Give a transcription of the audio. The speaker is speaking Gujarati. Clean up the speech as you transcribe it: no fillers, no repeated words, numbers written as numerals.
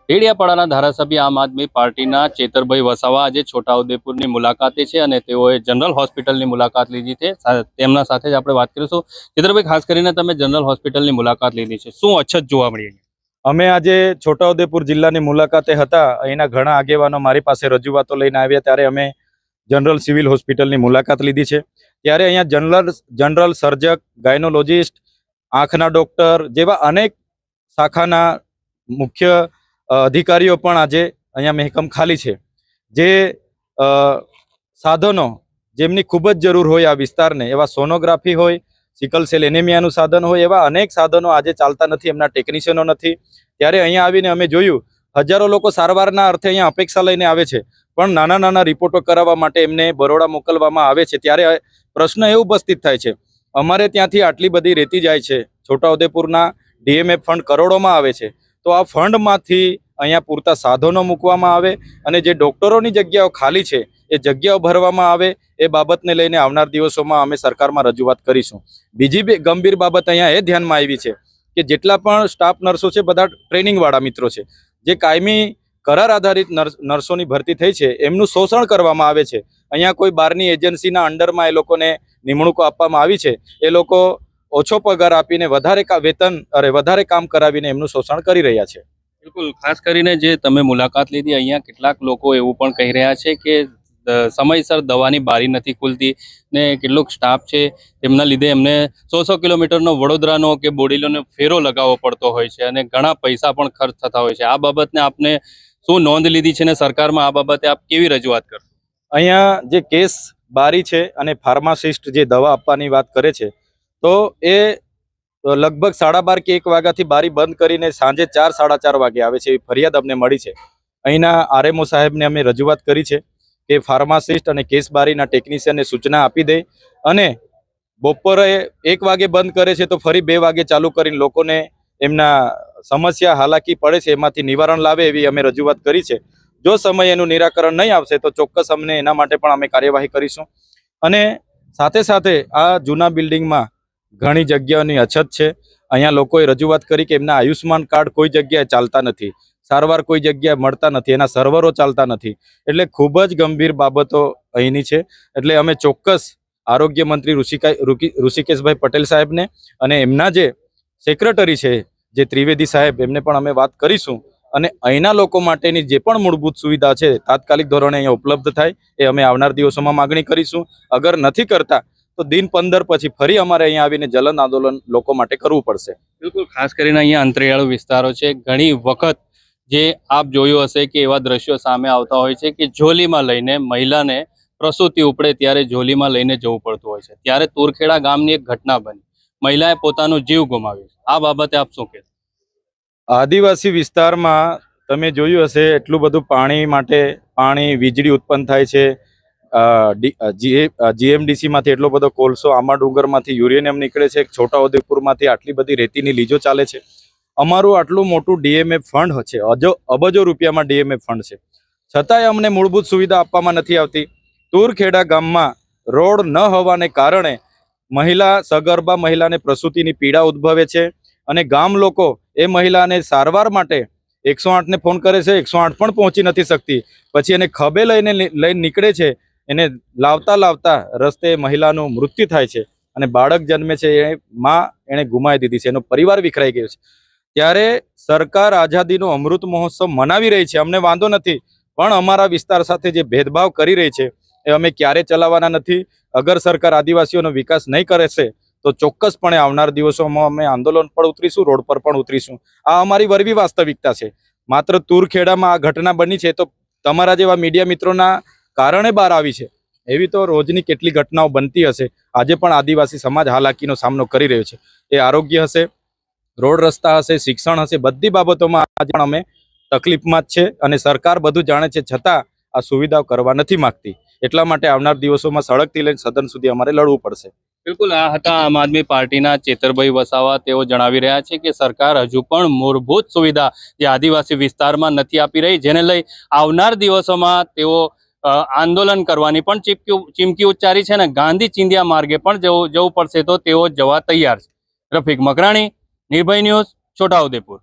ડેડિયાપાડાના ધારાસભ્ય આમ આદમી પાર્ટીના ચેતરભાઈ વસાવા આજે છોટાઉદેપુરની મુલાકાતે છે અને તેઓએ જનરલ હોસ્પિટલની મુલાકાત લીધી છે। તેમના સાથે જ આપણે વાત કરીશું। ચેતરભાઈ, ખાસ કરીને તમે જનરલ હોસ્પિટલની મુલાકાત લીધી છે, શું અછત જોવા મળી? અમે આજે છોટાઉદેપુર જિલ્લાની મુલાકાતે હતા। અહીંના ઘણા આગેવાનો મારી પાસે રજૂઆતો લઈને આવ્યા ત્યારે અમે જનરલ સિવિલ હોસ્પિટલની મુલાકાત લીધી છે। ત્યારે અહીંયા જનરલ સર્જક, ગાયનોલોજિસ્ટ, આંખના ડોક્ટર જેવા અનેક શાખાના મુખ્ય અધિકારીઓ પણ આજે અહીંયા મહેકમ ખાલી છે। જે સાધનો જેમની ખૂબ જ જરૂર હોય આ વિસ્તારને, એવા સોનોગ્રાફી હોય, સિકલ સેલ એનેમિયાનું સાધન હોય, એવા અનેક સાધનો આજે ચાલતા નથી, એમના ટેકનિશિયનો નથી। ત્યારે અહીંયા આવીને અમે જોયું, હજારો લોકો સારવારના અર્થે અહીંયા અપેક્ષા લઈને આવે છે, પણ નાના નાના રિપોર્ટો કરાવવા માટે એમને બરોડા મોકલવામાં આવે છે। ત્યારે પ્રશ્ન એ ઉપસ્થિત થાય છે, અમારે ત્યાંથી આટલી બધી રેતી જાય છે, છોટાઉદેપુરના ડીએમએફ ફંડ કરોડોમાં આવે છે, તો આ ફંડમાંથી અહીંયા પૂરતા સાધનો મૂકવામાં આવે અને જે ડોક્ટરોની જગ્યાઓ ખાલી છે એ જગ્યાઓ ભરવામાં આવે। એ બાબતને લઈને આવનાર દિવસોમાં અમે સરકારમાં રજૂઆત કરીશું। બીજી ગંભીર બાબત અહીંયા એ ધ્યાનમાં આવી છે કે જેટલા પણ સ્ટાફ નર્સો છે બધા ટ્રેનિંગવાળા મિત્રો છે। જે કાયમી કરાર આધારિત નર્સોની ભરતી થઈ છે એમનું શોષણ કરવામાં આવે છે। અહીંયા કોઈ બહારની એજન્સીના અંડરમાં એ લોકોને નિમણૂકો આપવામાં આવી છે, એ લોકો ઓછો પગાર આપીને વધારે કામ કરાવીને એમનું શોષણ કરી રહ્યા છે। બિલકુલ, ખાસ કરીને જે તમે મુલાકાત લીધી, અહીંયા કેટલાક લોકો એવું પણ કહી રહ્યા છે કે સમયસર દવાની બારી નથી ખુલતી ને કેટલોક સ્ટાફ છે તેમના લીધે એમને 100 કિલોમીટરનો વડોદરાનો કે બોડીલોનો ફેરો લગાવવો પડતો હોય છે અને ઘણા પૈસા પણ ખર્ચ થતા હોય છે। આ બાબતને આપને શું નોંધ લીધી છે ને સરકારમાં આ બાબતે આપ કેવી રજૂઆત કરશો? અહીંયા જે કેસ બારી છે અને ફાર્માસિસ્ટ જે દવા આપવાની વાત કરે છે, તો એ લગભગ 12:30 કે 1 વાગ્યાથી બારી બંધ કરીને સાંજે 4, 4:30 વાગે આવે છે, એવી ફરિયાદ અમને મળી છે। અહીંના આરએમઓ સાહેબને અમે રજૂઆત કરી છે કે ફાર્માસિસ્ટ અને કેસ બારીના ટેકનિશિયનને સૂચના આપી દે અને બપોરે 1 વાગે બંધ કરે છે તો ફરી 2 વાગે ચાલુ કરીને લોકોને એમના સમસ્યા હાલાકી પડે છે એમાંથી નિવારણ લાવે, એવી અમે રજૂઆત કરી છે। જો સમય એનું નિરાકરણ નહીં આવશે તો ચોક્કસ અમને એના માટે પણ અમે કાર્યવાહી કરીશું। અને સાથે સાથે આ જૂના બિલ્ડિંગમાં ઘણી જગ્યાઓની અછત છે। અહીંયા લોકોએ રજૂઆત કરી કે એમના આયુષ્માન કાર્ડ કોઈ જગ્યાએ ચાલતા નથી, સારવાર કોઈ જગ્યાએ મળતા નથી, એના સર્વરો ચાલતા નથી, એટલે ખૂબ જ ગંભીર બાબતો અહીંની છે। એટલે અમે ચોક્કસ આરોગ્ય મંત્રી ઋષિકેશભાઈ પટેલ સાહેબને અને એમના જે સેક્રેટરી છે જે ત્રિવેદી સાહેબ, એમને પણ અમે વાત કરીશું અને અહીંના લોકો માટેની જે પણ મૂળભૂત સુવિધા છે તાત્કાલિક ધોરણે અહીંયા ઉપલબ્ધ થાય એ અમે આવનાર દિવસોમાં માગણી કરીશું। અગર નથી કરતા તો દિન 15 પછી ફરી અમારે અહીંયા આવીને જલન આંદોલન લોકો માટે કરવું પડશે। બિલકુલ, ખાસ કરીને અહીંયા અંતરિયાળુ વિસ્તારો છે, ઘણી વખત જે આપ જોયું હશે કે એવા દ્રશ્યો સામે આવતા હોય છે કે ઝોલીમાં લઈને મહિલાને પ્રસૂતિ ઉપડે ત્યારે ઝોલીમાં લઈને જવું પડતું હોય છે। ત્યારે તુરખેડા ગામની એક ઘટના બની, મહિલાએ પોતાનો જીવ ગુમાવ્યો છે, આ બાબતે આપ શું કહેશો? આદિવાસી વિસ્તારમાં તમે જોયું હશે એટલું બધું પાણી વીજળી ઉત્પન્ન થાય છે। જીએમડીસીમાંથી એટલો બધો કોલસો, આંબા ડુંગરમાંથી યુરેનિયમ નીકળે છે, છોટાઉદેપુરમાંથી આટલી બધી રેતીની લીજો ચાલે છે। અમારું આટલું મોટું ડીએમએફ ફંડ છે, અબજો રૂપિયામાં ડીએમએફ ફંડ છે, છતાંય અમને મૂળભૂત સુવિધા આપવામાં નથી આવતી। તુરખેડા ગામમાં રોડ ન હોવાને કારણે સગર્ભા મહિલાને પ્રસૂતિની પીડા ઉદ્ભવે છે અને ગામ લોકો એ મહિલાને સારવાર માટે 108ને ફોન કરે છે, 108 પણ પહોંચી નથી શકતી, પછી એને ખભે લઈને નીકળે છે, એને લાવતા રસ્તે મહિલાનું મૃત્યુ થાય છે અને બાળક જન્મે છે, એણે ગુમાવી દીધી છે, એનો પરિવાર વિખરાઈ ગયો છે। ત્યારે સરકાર આઝાદીનો અમૃત મહોત્સવ મનાવી રહી છે, અમને વાંધો નથી, પણ અમારા વિસ્તાર સાથે જે ભેદભાવ કરી રહી છે એ અમે ક્યારે ચલાવવાના નથી। અગર સરકાર આદિવાસીઓનો વિકાસ નહીં કરશે તો ચોક્કસપણે આવનાર દિવસોમાં અમે આંદોલન પર ઉતરીશું, રોડ પર પણ ઉતરીશું। આ અમારી વરવી વાસ્તવિકતા છે। માત્ર તુરખેડામાં આ ઘટના બની છે તો તમારા જેવા મીડિયા મિત્રોના કારણે બહાર આવી છે, એવી તો રોજની કેટલી ઘટનાઓ બનતી હશે। આજે પણ આદિવાસી સમાજ હાલાકીનો સામનો કરી રહ્યો છે, એ આરોગ્ય હશે, રોડ રસ્તા હશે, શિક્ષણ હશે, બધી બાબતોમાં આજે પણ અમે તકલીફમાં જ છે અને સરકાર બધું જાણે છે છતાં આ સુવિધાઓ કરવા નથી માંગતી। એટલા માટે આવનાર દિવસોમાં સડકથી લઈને સદન સુધી અમારે લડવું પડશે। બિલકુલ, આ હતા આમ આદમી પાર્ટીના ચેતરભાઈ વસાવા। તેઓ જણાવી રહ્યા છે કે સરકાર હજુ પણ મૂળભૂત સુવિધા જે આદિવાસી વિસ્તારમાં નથી આપી રહી, જેને લઈ આવનાર દિવસોમાં તેઓ આંદોલન કરવાની પણ ચીમકી ઉચ્ચારી છે અને ગાંધી ચિંધ્યા માર્ગે પણ જવું પડશે તો તેઓ જવા તૈયાર છે। રફીક મકરાણી, નિર્ભય ન્યૂઝ, છોટાઉદેપુર।